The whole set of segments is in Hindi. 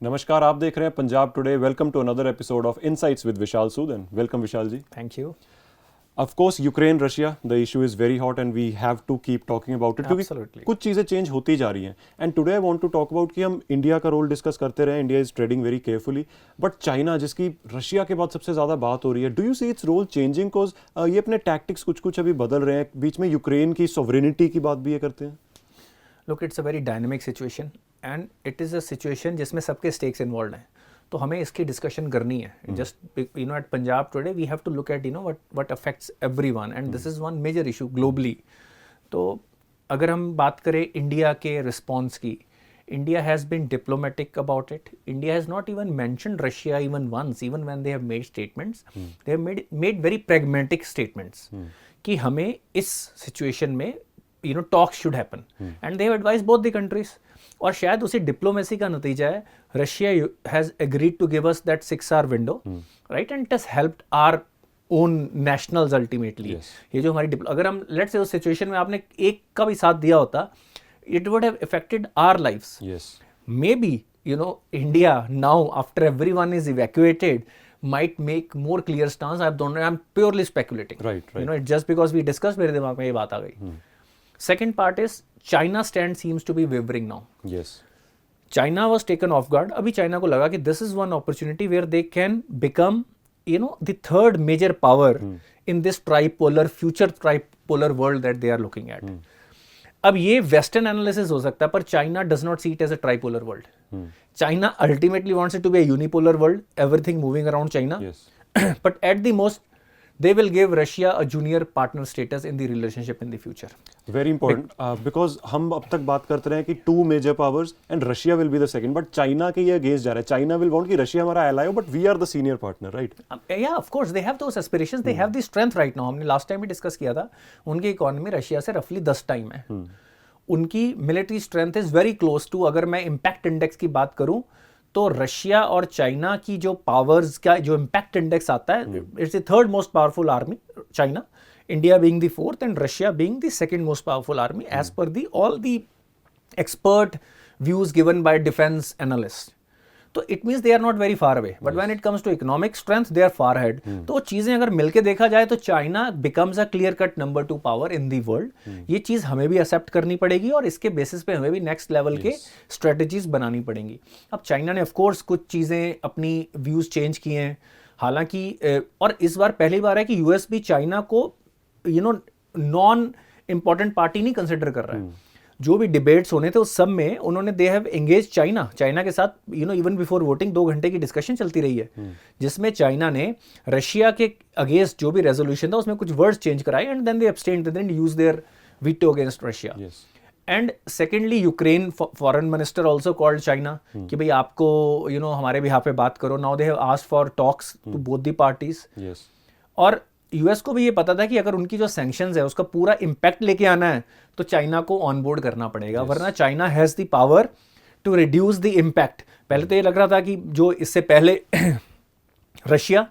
नमस्कार, आप देख रहे हैं Punjab today. Welcome to another episode of insights with Vishal Sudan. Welcome Vishal ji. Thank you. Of course Ukraine Russia the issue is very hot and we have to keep talking about it, क्योंकि Absolutely. कुछ चीज़ें चेंज होती जा रही हैं। And today I want to talk about कि हम इंडिया का रोल डिस्कस करते रहे। India is trading very carefully, but China जिसकी रशिया के बाद सबसे ज़्यादा बात हो रही है, do you see its role changing? Because ये अपने टैक्टिक्स कुछ कुछ अभी बदल रहे हैं। बीच में यूक्रेन की सॉवरेनिटी की बात भी ये करते हैं। Look, it's a very dynamic situation and it is a situation जिसमें सबके stakes involved हैं. तो हमें इसकी डिस्कशन करनी है. Just at Punjab today we have to look at what affects everyone and this is one major issue globally. तो अगर हम बात करें इंडिया के रिस्पॉन्स की, India has been diplomatic about it. India has not even mentioned Russia even once, even when they have made statements. They have made very pragmatic statements कि हमें इस सिचुएशन में talks should happen and they have advised both the countries. और शायद उसी डिप्लोमेसी का नतीजा है Russia has agreed to give us that 6 hour window, right, and it has helped our own nationals ultimately. ये जो हमारी अगर हम लेट्स से उस सिचुएशन में आपने एक का भी साथ दिया होता, it would have affected our lives. Yes. Maybe, India now, after everyone is evacuated, might make more clear stance. I'm purely speculating. Right. It's just because we discussed, मेरे दिमाग में ये बात आ गई. Second part is, China stand seems to be wavering now. Yes. China was taken off guard. अभी China को लगा कि this is one opportunity where they can become, the third major power in this future tripolar world that they are looking at. अब ये वेस्टर्न एनालिसिस हो सकता है, पर China does not see it as a tripolar world. China ultimately wants it to be a unipolar world, everything moving around China. But at the most they will give Russia a junior partner status in the relationship in the future. Very important, because हम अब तक बात करते रहे कि 2 major powers and Russia will be the second, but China के ये against जा रहा है. China will want कि Russia हमारा ally हो, but we are the senior partner, right? Yeah, of course they have those aspirations. They have the strength right now. हमने last time भी discuss किया था, उनकी इकोनॉमी रशिया से roughly 10 टाइम है. उनकी military strength is very close to, अगर मैं इम्पैक्ट इंडेक्स की बात करूं तो रशिया और चाइना की जो पावर्स का जो इम्पैक्ट इंडेक्स आता है, it's the third most powerful army, China, India being the fourth and Russia being the second most powerful army as per the all the expert views given by defence analyst. तो it means they are not very far away, but when it comes to economic strength they are far ahead. तो चीजें अगर मिलके देखा जाए तो China becomes a clear cut number 2 power in the world. ये चीज हमें भी एक्सेप्ट करनी पड़ेगी और इसके बेसिस पे हमें भी नेक्स्ट लेवल के स्ट्रेटजीज बनानी पड़ेंगी. अब चाइना ने ऑफकोर्स कुछ चीजें अपनी व्यूज चेंज किए हैं, हालांकि और इस बार पहली बार है कि यूएस भी चाइना को नॉन इंपॉर्टेंट पार्टी नहीं कंसिडर कर रहा है. जो भी डिबेट्स होने थे उस सब में उन्होंने दे हैव एंगेज चाइना के साथ इवन बिफोर वोटिंग 2 घंटे की डिस्कशन चलती रही है, जिसमें चाइना ने रशिया के अगेंस्ट जो भी रेजोल्यूशन था उसमें कुछ वर्ड्स चेंज कराए and then they abstained, they didn't use their veto against Russia. And secondly Ukraine foreign minister also called China कि भाई आपको हमारे बिहाफ पे बात करो. Now they have asked for talks to both the parties. और यूएस को भी ये पता था कि अगर उनकी जो सैंक्शंस है उसका पूरा इम्पैक्ट लेके आना है तो चाइना को ऑनबोर्ड करना पड़ेगा, वरना China has the power to reduce the impact. पहले तो ये लग रहा था कि जो इससे पहले रशिया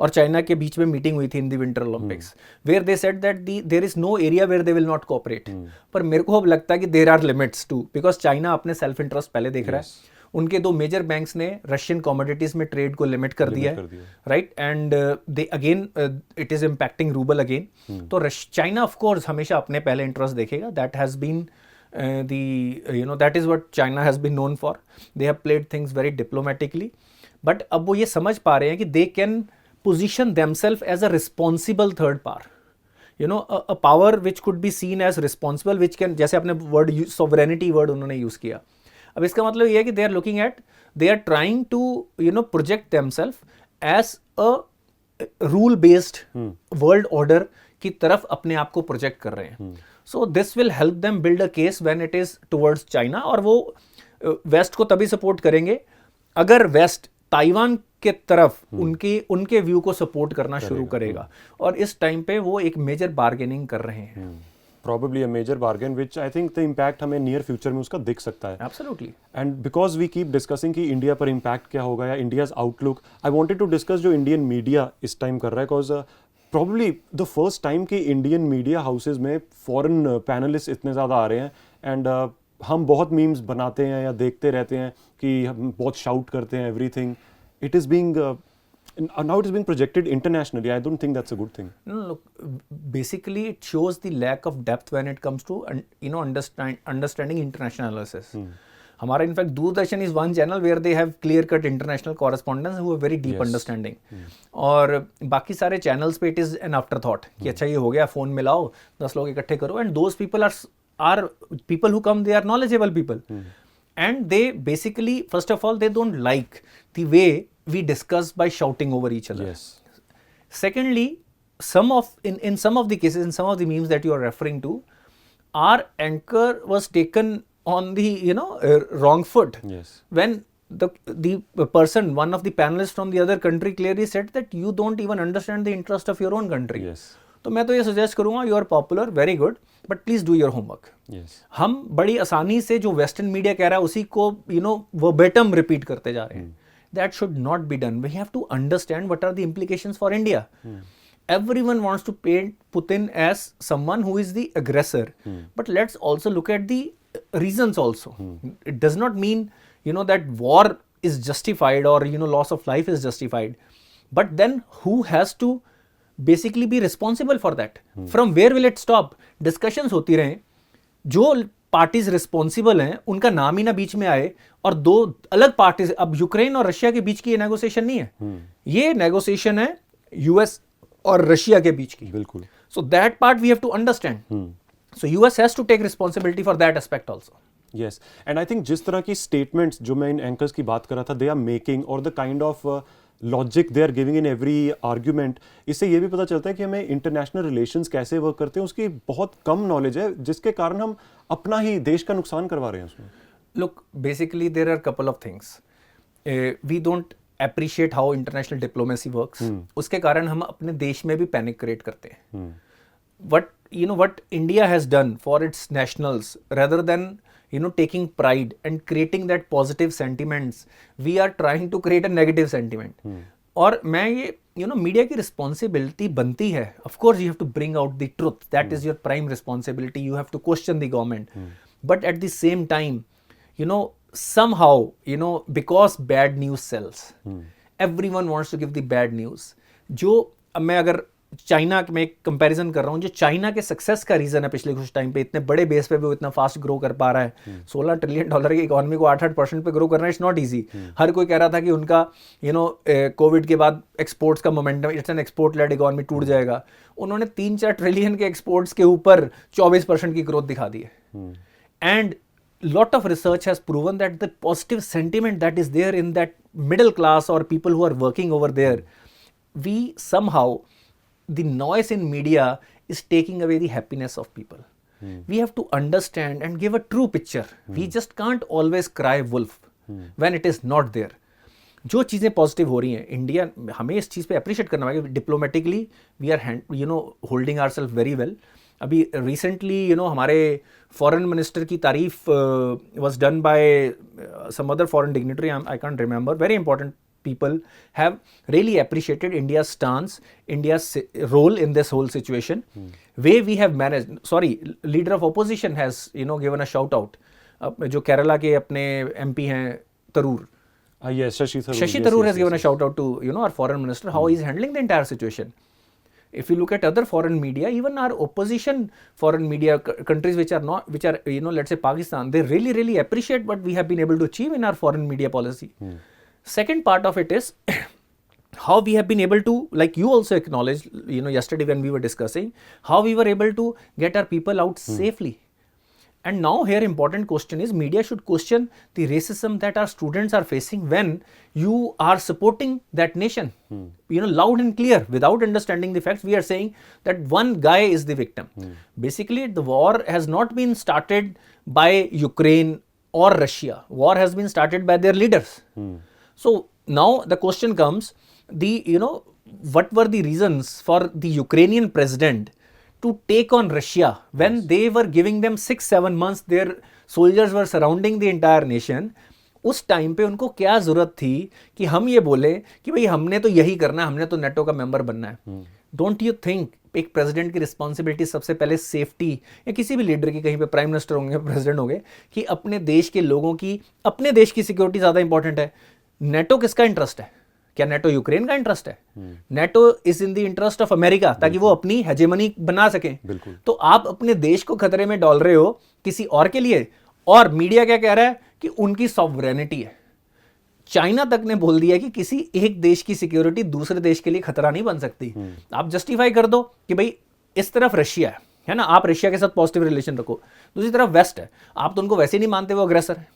और चाइना के बीच में मीटिंग हुई थी in the winter Olympics, where they said that there is no area where they will not cooperate. पर मेरे को अब लगता है कि there are limits to, because China अपने सेल्फ इंटरेस्ट पहले देख रहा है. उनके 2 मेजर बैंक्स ने रशियन कमोडिटीज में ट्रेड को लिमिट कर दिया है, right, and they again it is impacting rouble again. तो चाइना ऑफ कोर्स हमेशा अपने पहले इंटरेस्ट देखेगा. That has been that is what China has been known for. They have played things very diplomatically, but अब वो ये समझ पा रहे हैं कि they can position themselves as a responsible third power, a power which could be seen as responsible, which can, जैसे आपने वर्ड sovereignty वर्ड उन्होंने यूज किया. अब इसका मतलब ये है कि they are looking at, they are trying to project themselves as a rule based world order की तरफ अपने आप को प्रोजेक्ट कर रहे हैं. So this will help them build a case when it is towards China. और वो वेस्ट को तभी सपोर्ट करेंगे अगर वेस्ट ताइवान के तरफ उनके व्यू को सपोर्ट करना शुरू करेगा. और इस टाइम पे वो एक मेजर बार्गेनिंग कर रहे हैं. Probably a major bargain, which I think the impact हमें near future में उसका दिख सकता है. Absolutely. And because we keep discussing कि इंडिया पर impact क्या होगा या India's outlook, I wanted to discuss जो Indian media इस time कर रहा है, because probably the first time कि Indian media houses में foreign panelists इतने ज़्यादा आ रहे हैं, and हम बहुत मीम्स बनाते हैं या देखते रहते हैं कि हम बहुत शाउट करते हैं everything, it is being now it is being projected internationally. I don't think that's a good thing. No, look, basically it shows the lack of depth when it comes to understanding international analysis. हमारा in fact Doordarshan is one channel where they have clear cut international correspondence who have very deep understanding, और बाकी सारे चैनल्स पे it is an after thought कि अच्छा ये हो गया, फोन मिलाओ 10 लोग इकट्ठे करो, and those people are people who come, they are knowledgeable people, and they basically first of all they don't like the way we discuss by shouting over each other. Yes. Secondly, in some of the cases, in some of the memes that you are referring to, our anchor was taken on the wrong foot. Yes. When the person, one of the panelists from the other country, clearly said that you don't even understand the interest of your own country. Yes. तो मैं तो ये सजेस्ट करूंगा, you are popular, very good, but please do your homework. हम बड़ी आसानी से जो वेस्टर्न मीडिया कह रहा है उसी को वर्बेटम रिपीट करते जा रहे हैं. That should not be done. We have to understand what are the implications for India. Everyone wants to paint Putin as someone who is the aggressor, but let's also look at the reasons also. It does not mean that war is justified or loss of life is justified, but then who has to basically be responsible for that? From where will it stop? Discussions होती रहें, जो पार्टीज रिस्पॉन्सिबल हैं उनका नाम ही ना बीच में आए, और दो अलग पार्टीज, अब यूक्रेन और रशिया के बीच की ये नेगोशिएशन नहीं है, ये नेगोशिएशन है यूएस और रशिया के बीच की. बिल्कुल. So that part we have to understand. So US has to take responsibility for that aspect also. Yes, and I think जिस तरह की स्टेटमेंट्स जो मैं इन एंकर्स की बात कर रहा था, दे आर मेकिंग, और the kind of logic they are giving in every argument, इससे ये भी पता चलता है कि हमें इंटरनेशनल रिलेशंस कैसे वर्क करते हैं उसकी बहुत कम नॉलेज है, जिसके कारण हम अपना ही देश का नुकसान करवा रहे हैं उसमें. Look, basically there are a couple of things. We don't appreciate how international diplomacy works. उसके कारण हम अपने देश में भी पैनिक क्रिएट करते हैं. What India has done for its nationals, rather than taking pride and creating that positive sentiments, we are trying to create a negative sentiment. और मैं ये मीडिया की रिस्पॉन्सिबिलिटी बनती है, of course you have to bring out the truth, that is your prime responsibility, you have to question the government, but at the same time somehow because bad news sells, everyone wants to give the bad news. जो अब मैं अगर चाइना में एक कंपैरिजन कर रहा हूँ, जो चाइना के सक्सेस का रीजन है पिछले कुछ टाइम पे, इतने बड़े बेस पे भी वो इतना फास्ट ग्रो कर पा रहा है, $16 ट्रिलियन की इकोनॉमी को 8% पे ग्रो करना, इट्स नॉट इजी. हर कोई कह रहा था कि उनका कोविड के बाद एक्सपोर्ट्स का momentum, it's an export led economy, टूट जाएगा. उन्होंने 3-4 ट्रिलियन के एक्सपोर्ट्स के ऊपर 24% की ग्रोथ दिखा दी है. And lot of research has proven that the positive sentiment that is there in that middle class or people who are working over there, we somehow, the noise in media is taking away the happiness of people. We have to understand and give a true picture. We just can't always cry wolf when it is not there. जो चीज़ें पॉजिटिव हो रही हैं, इंडिया हमें इस चीज़ पे अप्रिशिएट करना होगा. Diplomatically we are holding ourselves very well. अभी रिसेंटली हमारे फॉरेन मिनिस्टर की तारीफ was done by some other foreign dignitary, I can't remember, very important people have really appreciated India's stance, India's role in this whole situation, way we have managed. Sorry, leader of opposition has given a shout out. जो केरला के अपने MP हैं Tharoor, yes, Shashi Tharoor has given a shout out to our foreign minister, how he is handling the entire situation. If you look at other foreign media, even our opposition foreign media countries which are let's say Pakistan, they really appreciate what we have been able to achieve in our foreign media policy. Second part of it is how we have been able to, like you also acknowledged, yesterday when we were discussing, how we were able to get our people out safely. And now here important question is, media should question the racism that our students are facing when you are supporting that nation. Loud and clear, without understanding the facts, we are saying that one guy is the victim. Basically, the war has not been started by Ukraine or Russia. War has been started by their leaders. So now the question comes, what were the reasons for the Ukrainian president to take on Russia when they were giving them 6-7 months, their soldiers were surrounding the entire nation. उस टाइम पे उनको क्या जरूरत थी कि हम ये बोले कि भाई हमने तो यही करना है, हमने तो नेटो का मेंबर बनना है. डोंट यू थिंक एक प्रेसिडेंट की रिस्पॉन्सिबिलिटी सबसे पहले सेफ्टी, या किसी भी लीडर की, कहीं पे प्राइम मिनिस्टर होंगे, प्रेसिडेंट होंगे, कि अपने देश के लोगों की, अपने देश की सिक्योरिटी ज़्यादा इंपॉर्टेंट है। नेटो किसका इंटरेस्ट है? क्या नेटो यूक्रेन का इंटरेस्ट है? NATO is in the interest of America, ताकि वो अपनी हेजेमनी बना सकें। तो आप अपने देश को खतरे में डाल रहे हो किसी और के लिए, और मीडिया क्या कह रहा है कि उनकी सॉवरेनिटी है। चाइना तक ने बोल दिया कि किसी एक देश की सिक्योरिटी दूसरे देश के लिए खतरा नहीं बन सकती। आप जस्टिफाई कर दो कि भाई इस तरफ रशिया है ना, आप रशिया के साथ पॉजिटिव रिलेशन रखो, दूसरी तरफ वेस्ट है, आप तो उनको वैसे नहीं मानते, वो अग्रेसर है।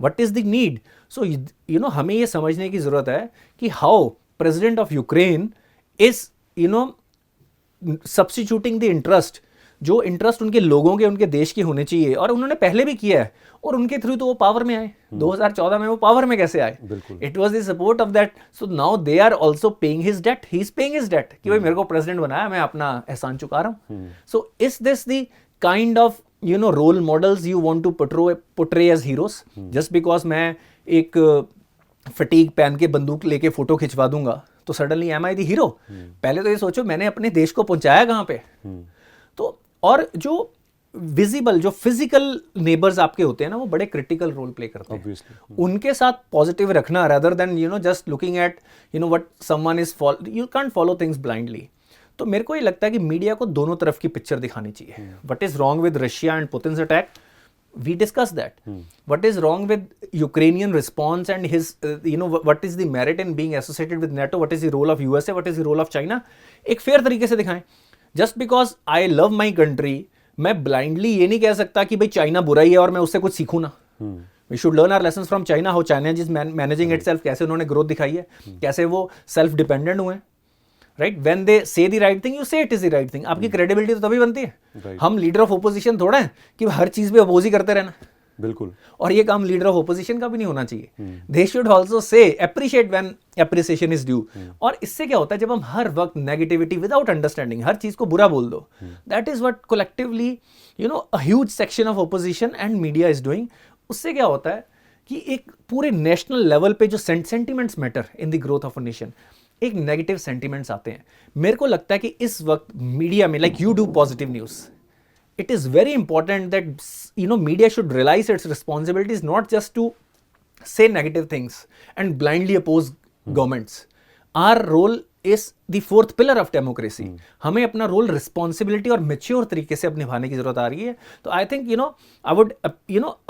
What is the need? So you know हमें ये समझने की जरूरत है कि how president of Ukraine is substituting the interest, जो इंटरेस्ट उनके लोगों के, उनके देश के होने चाहिए, और उन्होंने पहले भी किया है, और उनके थ्रू तो वो पावर में आए। 2014 में वो पावर में कैसे आए? It was the support of that. So now they are also paying his debt, he is paying his debt, कि भाई मेरे को प्रेसिडेंट बनाया, मैं अपना एहसान चुका रहा हूं। So is this the kind of role models you want to portray as heroes? Just because मैं एक फटीग पहन के बंदूक लेके फोटो खिंचवा दूंगा तो suddenly am I the hero? पहले तो ये सोचो मैंने अपने देश को पहुंचाया कहां पे। तो और जो विजिबल, जो फिजिकल नेबर्स आपके होते हैं ना, वो बड़े क्रिटिकल रोल प्ले करते हैं। उनके साथ पॉजिटिव रखना, rather than just looking at what someone is, you can't follow things blindly. तो मेरे को ये लगता है कि मीडिया को दोनों तरफ की पिक्चर दिखानी चाहिए। What is wrong with Russia and Putin's attack? We discussed that. What is wrong with Ukrainian response and his, what is the merit in being associated with NATO? What is the role of USA? What is the role of China? एक फेयर तरीके से दिखाएं। Just because I love my country, मैं blindly ये नहीं कह सकता कि भाई चाइना बुरा ही है और मैं उससे कुछ सीखूं ना। We should learn our lessons from China, how China is managing itself, कैसे उन्होंने ग्रोथ दिखाई है, कैसे वो सेल्फ डिपेंडेंट हुए। राइट, व्हेन दे से द राइट थिंग, यू से it is the right thing. आपकी क्रेडिबिलिटी तो तभी बनती है। हम लीडर ऑफ ओपोजिशन थोड़ा है कि हर चीज पे अपोज ही करते रहना। बिल्कुल। और ये काम लीडर ऑफ ओपोजिशन का भी नहीं होना चाहिए। They should also say appreciate when appreciation is due. और इससे क्या होता है, जब हम हर वक्त नेगेटिविटी विदाउट अंडरस्टैंडिंग हर चीज को बुरा बोल दो, that is what collectively a huge section of opposition and media is doing. उससे क्या होता है कि एक पूरे नेशनल लेवल पे जो sentiments matter in the growth of a nation, एक नेगेटिव सेंटिमेंट्स आते हैं। मेरे को लगता है कि इस वक्त मीडिया में, like you do positive news, it is very important that media should realize its responsibilities, not just to say negative things and blindly oppose governments. Our role is the fourth pillar of democracy. हमें अपना रोल रिस्पॉन्सिबिलिटी और मेच्योर तरीके से अब निभाने की जरूरत आ रही है। तो I think I would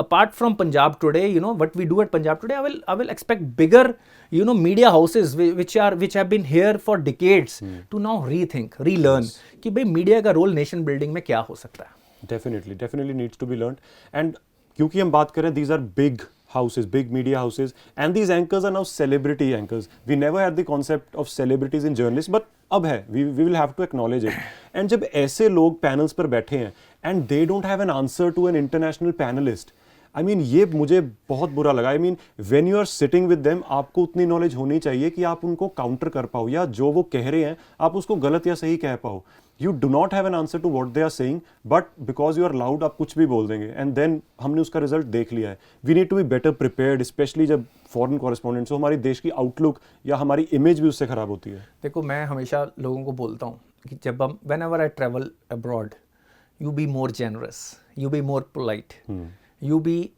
apart from Punjab today, what we do at Punjab today, I will expect bigger media houses which have been here for decades to now rethink, relearn कि भाई मीडिया का रोल नेशन बिल्डिंग में क्या हो सकता है। Definitely needs to be learned. And क्योंकि हम बात करें, these are big houses, big media houses, and these anchors are now celebrity anchors. We never had the concept of celebrities in journalists, but अब है, we will have to acknowledge it. And जब ऐसे लोग panels पर बैठे हैं and they don't have an answer to an international panelist, I mean, ये मुझे बहुत बुरा लगा। I mean, when you are sitting with them, आपको उतनी नॉलेज होनी चाहिए कि आप उनको काउंटर कर पाओ, या जो वो कह रहे हैं आप उसको गलत या सही कह पाओ। You do not have an answer to what they are saying, but because you are loud, आप कुछ भी बोल देंगे, and then हमने उसका रिजल्ट देख लिया है। We need to be better prepared, especially जब फॉरेन कॉरेस्पॉन्डेंट्स हो, हमारी देश की आउटलुक या हमारी इमेज भी उससे खराब होती है। देखो, मैं हमेशा लोगों को बोलता हूँ कि जब हम whenever I travel abroad, you be more generous, you be more polite,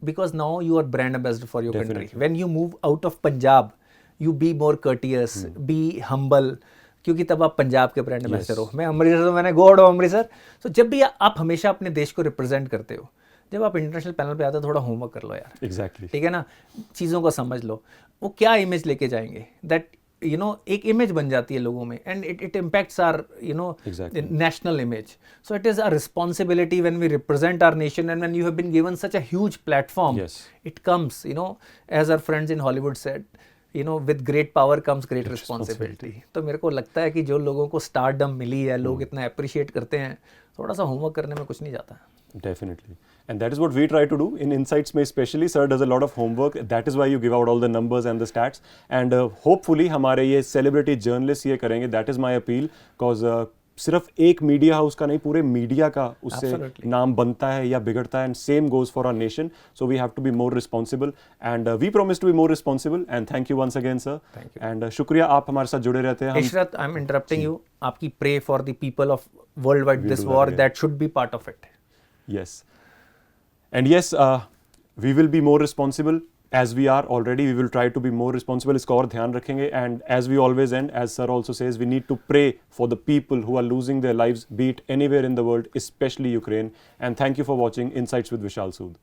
because now you are brand ambassador for your country. When you move out of Punjab, you be more courteous, be humble, क्योंकि तब आप पंजाब के ब्रांड एम्बेसडर हो। मैं अमृतसर, मैंने गॉड ऑफ अमृतसर। तो जब भी आप हमेशा अपने देश को रिप्रेजेंट करते हो, जब आप इंटरनेशनल पैनल पे आते हो, थोड़ा होमवर्क कर लो यार। एग्जैक्टली, ठीक है ना, चीज़ों को समझ लो, वो क्या इमेज लेके जाएंगे, दैट एक इमेज बन जाती है लोगों में, and it impacts our national image. So it is our responsibility when we represent our nation and when you have been given such a huge platform, it comes as our friends in Hollywood said, with great power comes great responsibility. तो मेरे को लगता है कि जो लोगों को स्टारडम मिली है, लोग इतना अप्रिशिएट करते हैं, थोड़ा सा होमवर्क करने में कुछ नहीं जाता। Definitely. And that is what we try to do in Insights में especially. Sir does a lot of homework. That is why you give out all the numbers and the stats. And hopefully हमारे ये celebrity journalists ये करेंगे. That is my appeal. Because सिर्फ एक मीडिया हाउस का नहीं, पूरे मीडिया का उससे Absolutely. नाम बनता है या बिगड़ता है, and same goes for our nation. So we have to be more responsible, and we promise to be more responsible. And thank you once again sir. Thank and शुक्रिया, आप हमारे साथ जुड़े रहते हैं. Ishrat, I am interrupting you. आपकी pray for the people of world wide this do that war, again. That should be part of it. Yes. And yes, we will be more responsible as we are already. We will try to be more responsible. इसका और ध्यान रखेंगे. And as we always end, as sir also says, we need to pray for the people who are losing their lives, be it anywhere in the world, especially Ukraine. And thank you for watching Insights with Vishal Sood.